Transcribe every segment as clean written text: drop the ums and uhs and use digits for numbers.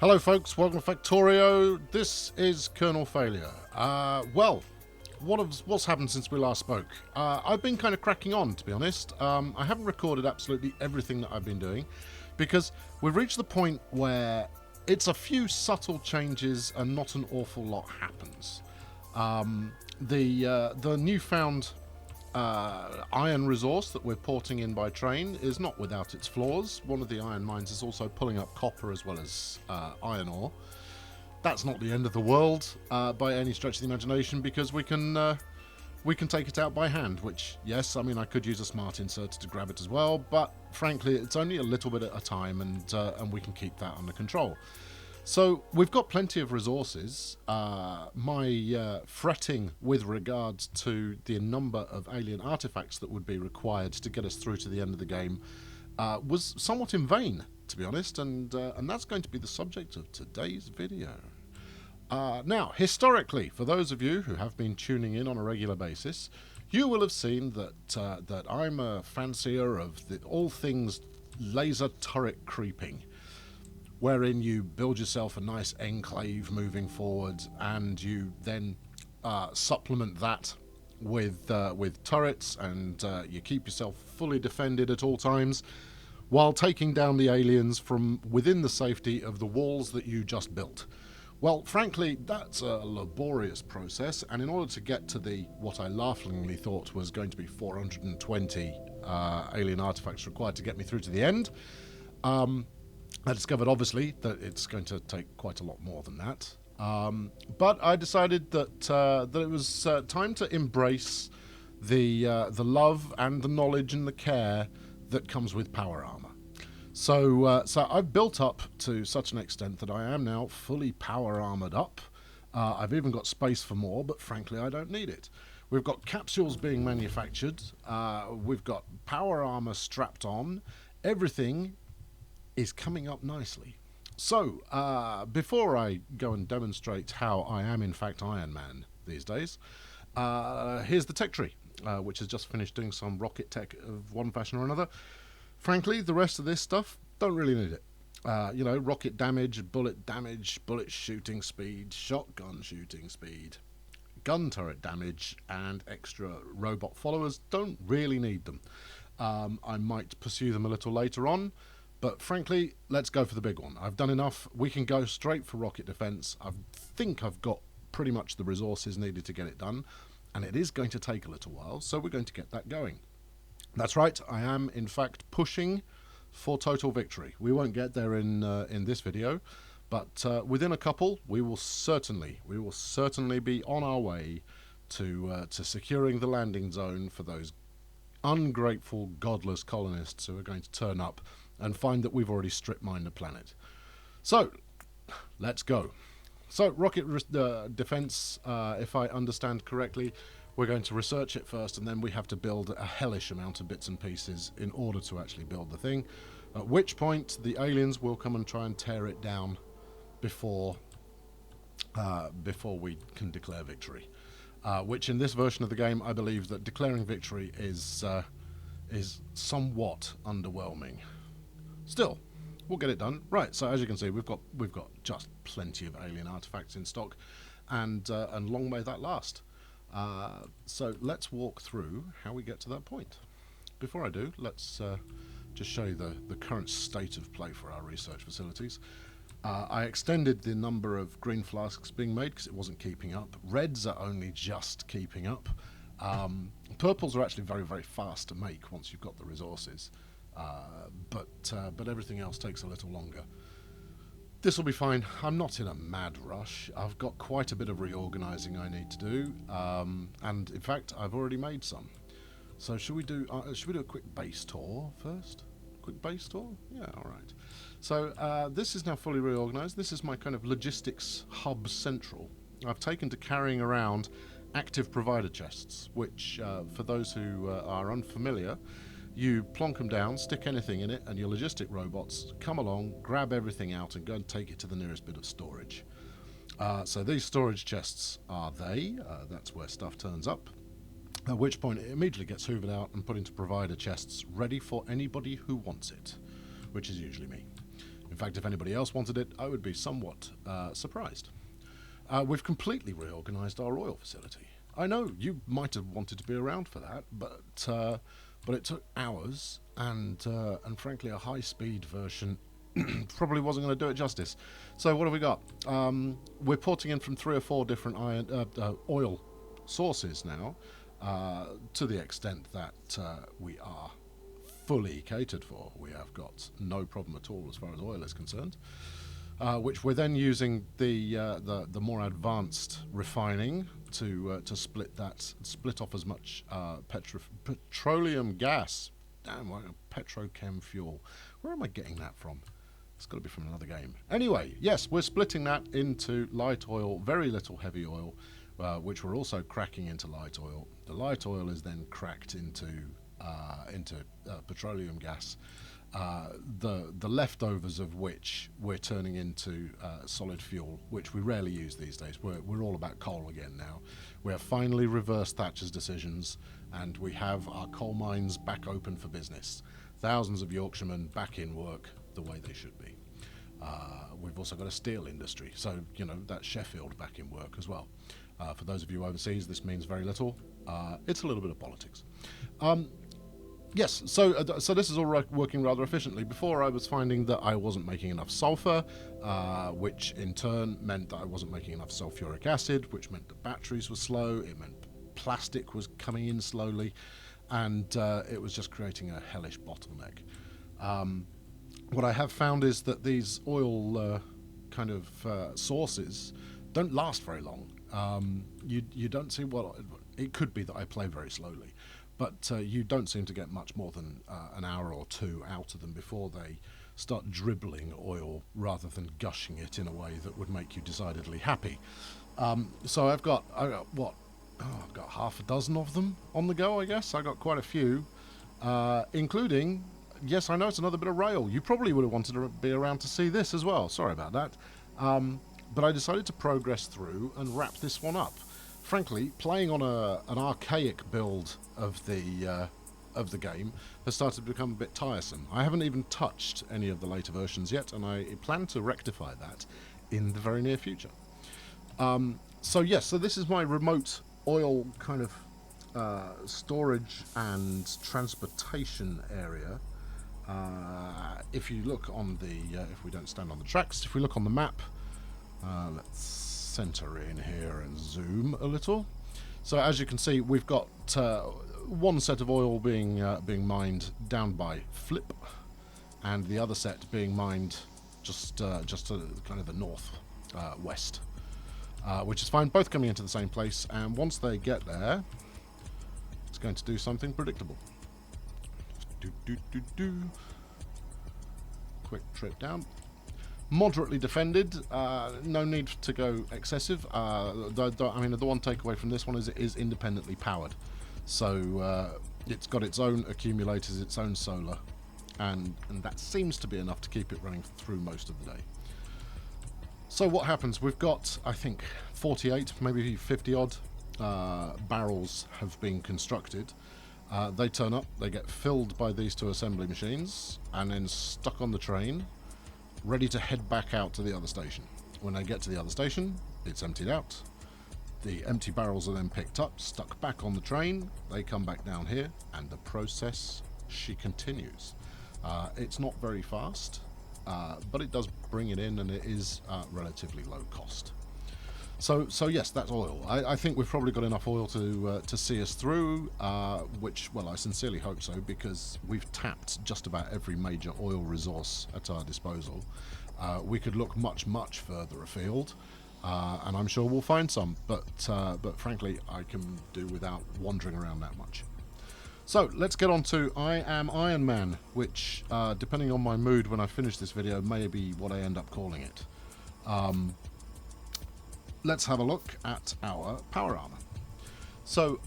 Hello folks, welcome to Factorio. This is Colonel Failure. What's happened since we last spoke? I've been kind of cracking on, to be honest. I haven't recorded absolutely everything that I've been doing because we've reached the point where it's a few subtle changes and not an awful lot happens. The newfound iron resource that we're porting in by train is not without its flaws. One of the iron mines is also pulling up copper as well as iron ore. That's not the end of the world by any stretch of the imagination, because we can take it out by hand, which, yes, I mean, I could use a smart inserter to grab it as well, but frankly it's only a little bit at a time, and we can keep that under control. So we've got plenty of resources. My fretting with regards to the number of alien artifacts that would be required to get us through to the end of the game was somewhat in vain, to be honest, and that's going to be the subject of today's video. Now, historically, for those of you who have been tuning in on a regular basis, you will have seen that I'm a fancier of all things laser turret creeping, wherein you build yourself a nice enclave moving forward, and you then supplement that with turrets, and you keep yourself fully defended at all times, while taking down the aliens from within the safety of the walls that you just built. Well, frankly, that's a laborious process, and in order to get to what I laughingly thought was going to be 420 alien artifacts required to get me through to the end, I discovered, obviously, that it's going to take quite a lot more than that. But I decided that it was time to embrace the love and the knowledge and the care that comes with power armor. So I've built up to such an extent that I am now fully power armored up. I've even got space for more, but frankly, I don't need it. We've got capsules being manufactured. We've got power armor strapped on. Everything is coming up nicely. So, before I go and demonstrate how I am in fact Iron Man these days, here's the tech tree, which has just finished doing some rocket tech of one fashion or another. Frankly, the rest of this stuff, don't really need it. Rocket damage, bullet shooting speed, shotgun shooting speed, gun turret damage, and extra robot followers, don't really need them. I might pursue them a little later on, but frankly, let's go for the big one. I've done enough. We can go straight for rocket defense. I think I've got pretty much the resources needed to get it done, and it is going to take a little while, so we're going to get that going. That's right, I am in fact pushing for total victory. We won't get there in this video, but within a couple, we will certainly be on our way to securing the landing zone for those ungrateful, godless colonists who are going to turn up and find that we've already strip mined the planet. So, let's go. So, rocket defense, if I understand correctly, we're going to research it first, and then we have to build a hellish amount of bits and pieces in order to actually build the thing, at which point the aliens will come and try and tear it down before we can declare victory. Which in this version of the game, I believe that declaring victory is somewhat underwhelming. Still, we'll get it done. Right, so as you can see, we've got just plenty of alien artifacts in stock, and long may that last. So let's walk through how we get to that point. Before I do, let's just show you the current state of play for our research facilities. I extended the number of green flasks being made because it wasn't keeping up. Reds are only just keeping up. Purples are actually very, very fast to make once you've got the resources. But everything else takes a little longer. This will be fine. I'm not in a mad rush. I've got quite a bit of reorganizing I need to do, and in fact, I've already made some. So should we do a quick base tour first? Quick base tour? Yeah, all right. So this is now fully reorganized. This is my kind of logistics hub central. I've taken to carrying around active provider chests, which, for those who are unfamiliar, you plonk them down, stick anything in it, and your logistic robots come along, grab everything out, and go and take it to the nearest bit of storage. So these storage chests are that's where stuff turns up, at which point it immediately gets hoovered out and put into provider chests ready for anybody who wants it, which is usually me. In fact, if anybody else wanted it, I would be somewhat surprised. We've completely reorganised our oil facility. I know you might have wanted to be around for that, but it took hours, and frankly, a high-speed version probably wasn't going to do it justice. So what have we got? We're porting in from 3 or 4 different oil sources now, to the extent that we are fully catered for. We have got no problem at all as far as oil is concerned. Which we're then using the more advanced refining to split off as much petroleum gas. Damn, what a petrochem fuel. Where am I getting that from? It's got to be from another game. Anyway, yes, we're splitting that into light oil, very little heavy oil, which we're also cracking into light oil. The light oil is then cracked into petroleum gas. The leftovers of which we're turning into solid fuel, which we rarely use these days. We're all about coal again now. We have finally reversed Thatcher's decisions, and we have our coal mines back open for business. Thousands of Yorkshiremen back in work the way they should be. We've also got a steel industry, so that's Sheffield back in work as well. For those of you overseas, this means very little. It's a little bit of politics. Yes, so this is all working rather efficiently. Before, I was finding that I wasn't making enough sulfur, which in turn meant that I wasn't making enough sulfuric acid, which meant that batteries were slow. It meant plastic was coming in slowly, and it was just creating a hellish bottleneck. What I have found is that these oil sources don't last very long. You don't see, well, it could be that I play very slowly, but you don't seem to get much more than an hour or 2 out of them before they start dribbling oil rather than gushing it in a way that would make you decidedly happy. So I've got what? I've got half a dozen of them on the go, I guess. I got quite a few, including, yes, I know it's another bit of rail. You probably would have wanted to be around to see this as well. Sorry about that. But I decided to progress through and wrap this one up. Frankly, playing on an archaic build of the game has started to become a bit tiresome. I haven't even touched any of the later versions yet, and I plan to rectify that in the very near future. So this is my remote oil kind of storage and transportation area. If you look on the, if we don't stand on the tracks, if we look on the map, let's center in here and zoom a little. So as you can see, we've got one set of oil being mined down by Flip, and the other set being mined just to kind of the north west, which is fine. Both coming into the same place, and once they get there, it's going to do something predictable. Quick trip down. Moderately defended, no need to go excessive. I mean, the one takeaway from this one is it is independently powered, so it's got its own accumulators, its own solar, and that seems to be enough to keep it running through most of the day. So what happens? We've got, I think, 48, maybe 50 odd barrels have been constructed. They turn up, they get filled by these 2 assembly machines, and then stuck on the train, ready to head back out to the other station. When they get to the other station, it's emptied out. The empty barrels are then picked up, stuck back on the train, they come back down here, and the process, she continues. It's not very fast, but it does bring it in, and it is relatively low cost. So yes, that's oil. I think we've probably got enough oil to see us through, which, well, I sincerely hope so, because we've tapped just about every major oil resource at our disposal. We could look much, much further afield, and I'm sure we'll find some, but frankly, I can do without wandering around that much. So let's get on to I Am Iron Man, which, depending on my mood when I finish this video, may be what I end up calling it. Let's have a look at our power armor. So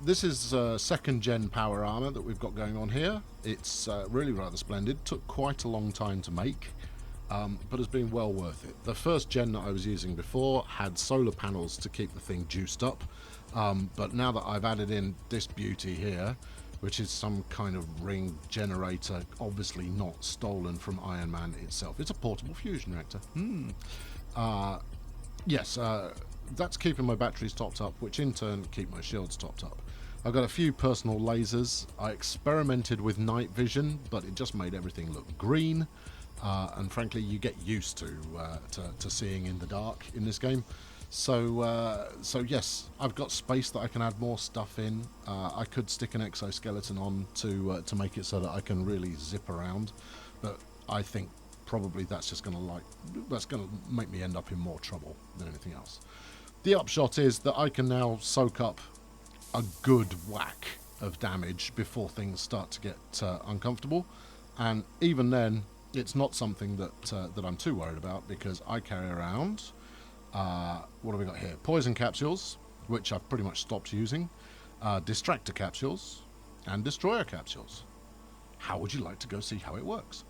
this is 2nd gen power armor that we've got going on here. It's really rather splendid. Took quite a long time to make, but has been well worth it. The 1st gen that I was using before had solar panels to keep the thing juiced up, but now that I've added in this beauty here, which is some kind of ring generator, obviously not stolen from Iron Man itself. It's a portable fusion reactor. Yes, that's keeping my batteries topped up, which in turn keep my shields topped up. I've got a few personal lasers. I experimented with night vision, but it just made everything look green. And frankly, you get used to seeing in the dark in this game. So yes, I've got space that I can add more stuff in. I could stick an exoskeleton on to make it so that I can really zip around, but I think probably that's just going to make me end up in more trouble than anything else. The upshot is that I can now soak up a good whack of damage before things start to get uncomfortable, and even then, it's not something that I'm too worried about, because I carry around. What have we got here? Poison capsules, which I've pretty much stopped using, distractor capsules, and destroyer capsules. How would you like to go see how it works?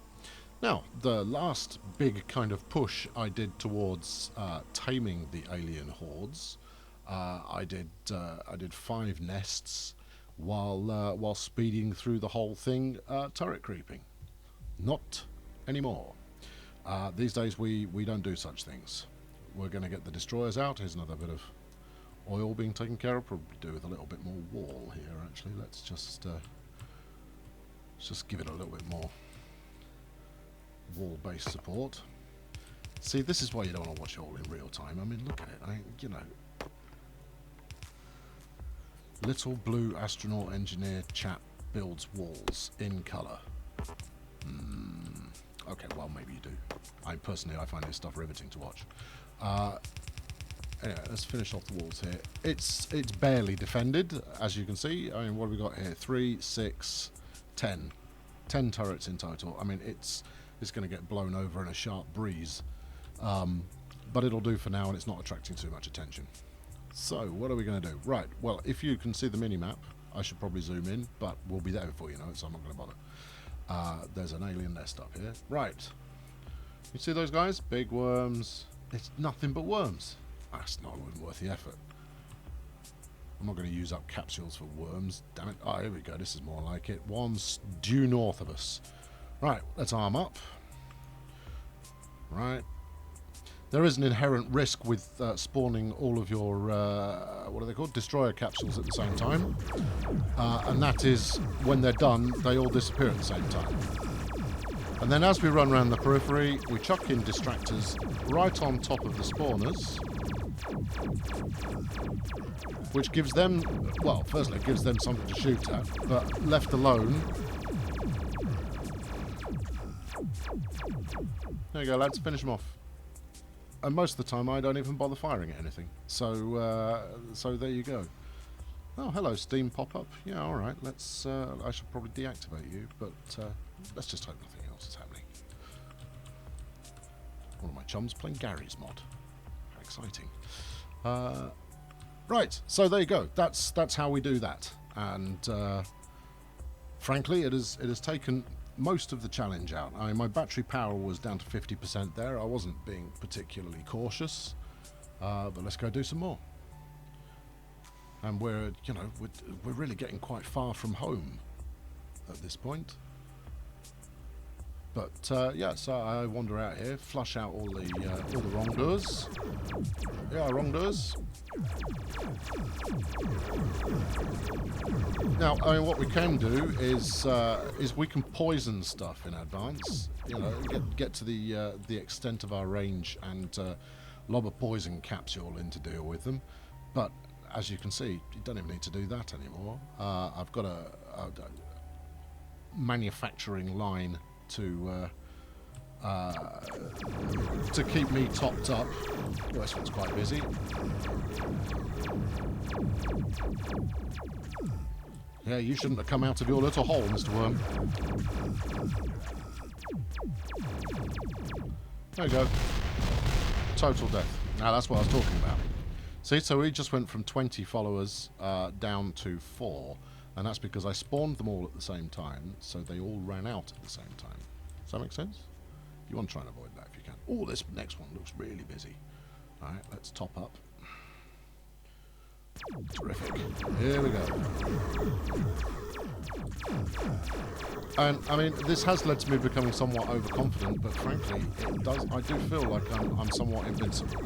Now, the last big kind of push I did towards taming the alien hordes, I did 5 nests while speeding through the whole thing, turret creeping. Not anymore. These days we don't do such things. We're going to get the destroyers out. Here's another bit of oil being taken care of. Probably do with a little bit more wall here, actually. Let's just give it a little bit more wall-based support. See, this is why you don't want to watch it all in real time. I mean, look at it. You know, little blue astronaut engineer chap builds walls in colour. Okay, well, maybe you do. I find this stuff riveting to watch. Anyway, let's finish off the walls here. It's barely defended, as you can see. I mean, what have we got here? 3, 6, 10. 10 turrets in total. I mean, it's going to get blown over in a sharp breeze. But it'll do for now, and it's not attracting too much attention. So, what are we going to do? Right, well, if you can see the mini-map, I should probably zoom in, but we'll be there before you know it, so I'm not going to bother. There's an alien nest up here. Right. You see those guys? Big worms. It's nothing but worms. That's not even worth the effort. I'm not going to use up capsules for worms. Damn it. Oh, here we go. This is more like it. One's due north of us. Right, let's arm up. Right. There is an inherent risk with spawning all of your, what are they called? Destroyer capsules at the same time. And that is, when they're done, they all disappear at the same time. And then as we run around the periphery, we chuck in distractors right on top of the spawners, which gives them, well, firstly it gives them something to shoot at, but left alone, there you go lads, finish them off. And most of the time I don't even bother firing at anything, so there you go. Oh, hello Steam pop-up. Yeah, alright, let's, I should probably deactivate you, but let's just hope nothing else is happening. One of my chums playing Gary's mod. How exciting. Right, so there you go. That's how we do that. And frankly, it has taken most of the challenge out. I mean, my battery power was down to 50% there. I wasn't being particularly cautious, but let's go do some more. And we're really getting quite far from home at this point. But yeah, so I wander out here, flush out all the wrongdoers. Yeah, wrongdoers. Now, I mean, what we can do is we can poison stuff in advance. You know, get to the extent of our range and lob a poison capsule in to deal with them. But as you can see, you don't even need to do that anymore. I've got a manufacturing line to keep me topped up. Well, this one's quite busy. Yeah, you shouldn't have come out of your little hole, Mr. Worm. There you go. Total death. Now that's what I was talking about. See, so we just went from 20 followers down to 4, and that's because I spawned them all at the same time, so they all ran out at the same time. Does that make sense? You want to try and avoid that if you can. Oh, this next one looks really busy. Alright, let's top up. Terrific. Here we go. And, I mean, this has led to me becoming somewhat overconfident, but frankly, it does. I do feel like I'm somewhat invincible.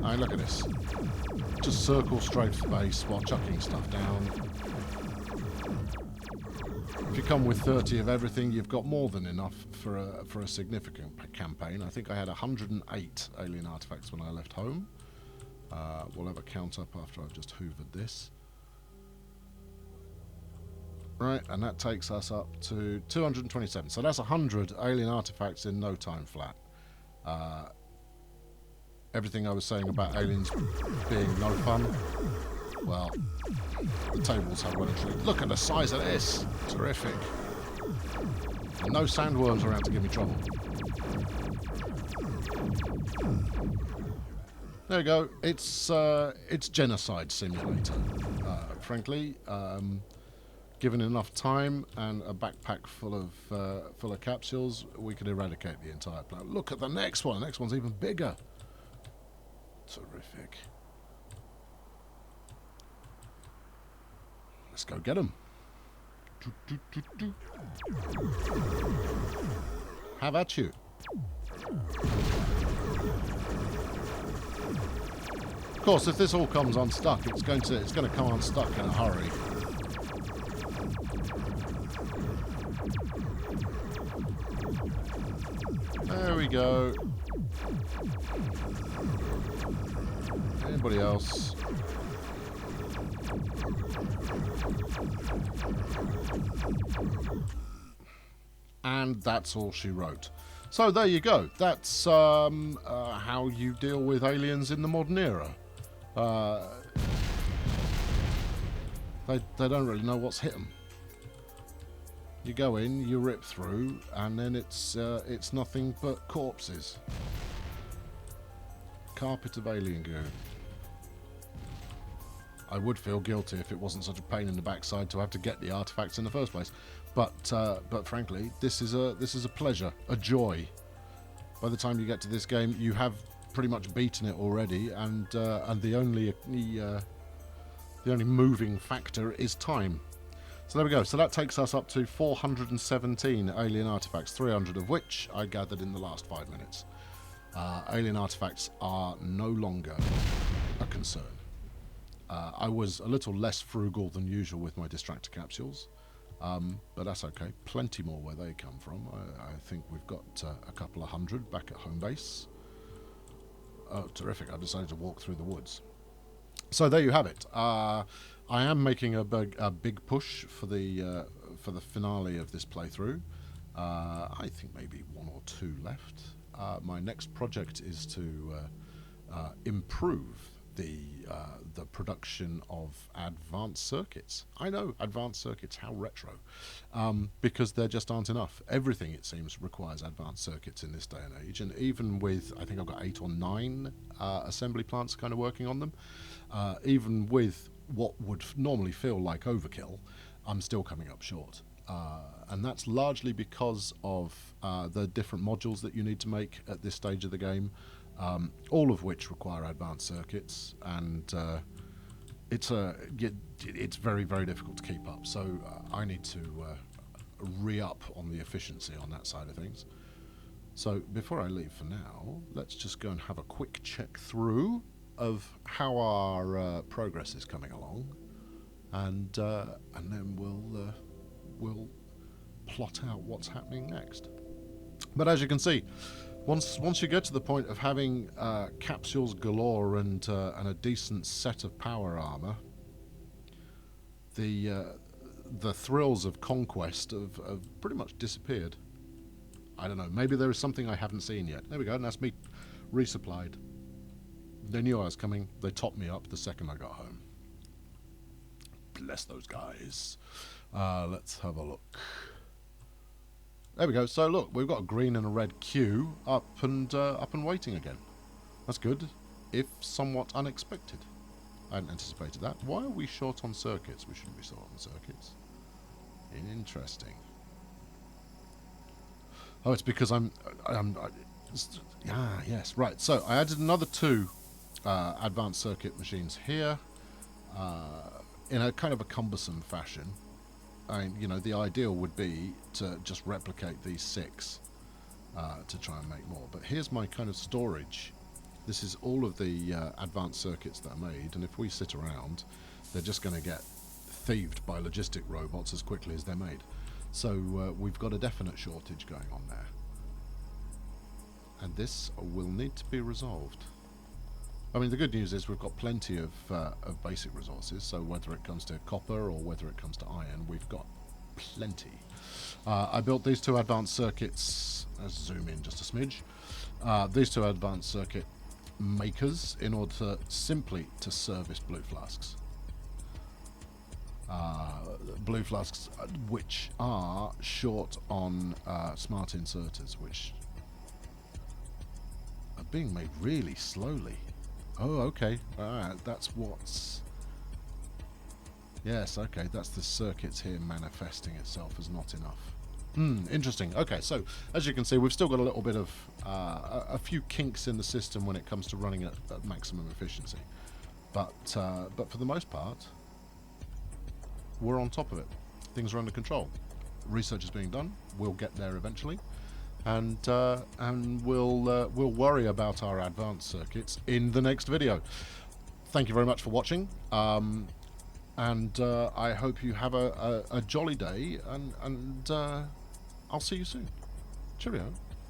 I mean, look at this. Just circle straight for the base while chucking stuff down. If you come with 30 of everything, you've got more than enough for a significant campaign. I think I had 108 alien artifacts when I left home. We'll have a count up after I've just hoovered this. Right, and that takes us up to 227. So that's 100 alien artifacts in no time flat. Everything I was saying about aliens being no fun, well, the tables have one actually. Look at the size of this. Terrific. And no sandworms around to give me trouble. There you go. It's genocide simulator. Frankly, given enough time and a backpack full of capsules, we could eradicate the entire planet. Look at the next one. The next one's even bigger. Terrific. Let's go get them. Have at you. Of course, if this all comes unstuck, it's going to come unstuck in a hurry. There we go. Anybody else? And that's all she wrote. So there you go. That's how you deal with aliens in the modern era. They don't really know what's hit them. You go in, you rip through, and then it's nothing but corpses. Carpet of alien goo. I would feel guilty if it wasn't such a pain in the backside to have to get the artifacts in the first place. But frankly, this is a pleasure, a joy. By the time you get to this game, you have pretty much beaten it already, and the only moving factor is time. So there we go. So that takes us up to 417 alien artifacts, 300 of which I gathered in the last 5 minutes. Alien artifacts are no longer a concern. I was a little less frugal than usual with my distractor capsules, but that's okay. Plenty more where they come from. I think we've got a couple of hundred back at home base. Oh, terrific. I decided to walk through the woods. So there you have it. I am making a big push for the finale of this playthrough. I think maybe 1 or 2 left. My next project is to improve the production of advanced circuits. I know, advanced circuits, how retro. Because there just aren't enough. Everything, it seems, requires advanced circuits in this day and age, and even with, I think I've got 8 or 9 assembly plants kind of working on them, even with what would normally feel like overkill, I'm still coming up short. And that's largely because of the different modules that you need to make at this stage of the game, all of which require advanced circuits, and it's very, very difficult to keep up. So I need to re-up on the efficiency on that side of things. So before I leave for now, let's just go and have a quick check through of how our progress is coming along, and then we'll plot out what's happening next. But as you can see, once you get to the point of having capsules galore and a decent set of power armor, the thrills of conquest have pretty much disappeared. I don't know, maybe there is something I haven't seen yet. There we go, and that's me resupplied. They knew I was coming. They topped me up the second I got home. Bless those guys. Let's have a look. There we go. So look, we've got a green and a red queue up and waiting again. That's good, if somewhat unexpected. I hadn't anticipated that. Why are we short on circuits? We shouldn't be short on circuits. Interesting. Oh, it's because yes, right. So I added another 2 advanced circuit machines here, in a kind of a cumbersome fashion. You know, the ideal would be to just replicate these 6 to try and make more. But here's my kind of storage. This is all of the advanced circuits that are made, and if we sit around, they're just going to get thieved by logistic robots as quickly as they're made. So we've got a definite shortage going on there. And this will need to be resolved. I mean, the good news is we've got plenty of basic resources, so whether it comes to copper or whether it comes to iron, we've got plenty. I built these 2 advanced circuits. Let's zoom in just a smidge. These 2 advanced circuit makers in order to simply to service blue flasks. Blue flasks which are short on smart inserters, which are being made really slowly. Oh, okay. Alright, that's what's... Yes, okay, that's the circuits here manifesting itself as not enough. Interesting. Okay, so as you can see, we've still got a little bit of a few kinks in the system when it comes to running at maximum efficiency. But for the most part, we're on top of it. Things are under control. Research is being done. We'll get there eventually. And we'll worry about our advanced circuits in the next video. Thank you very much for watching, and I hope you have a jolly day, and I'll see you soon. Cheerio.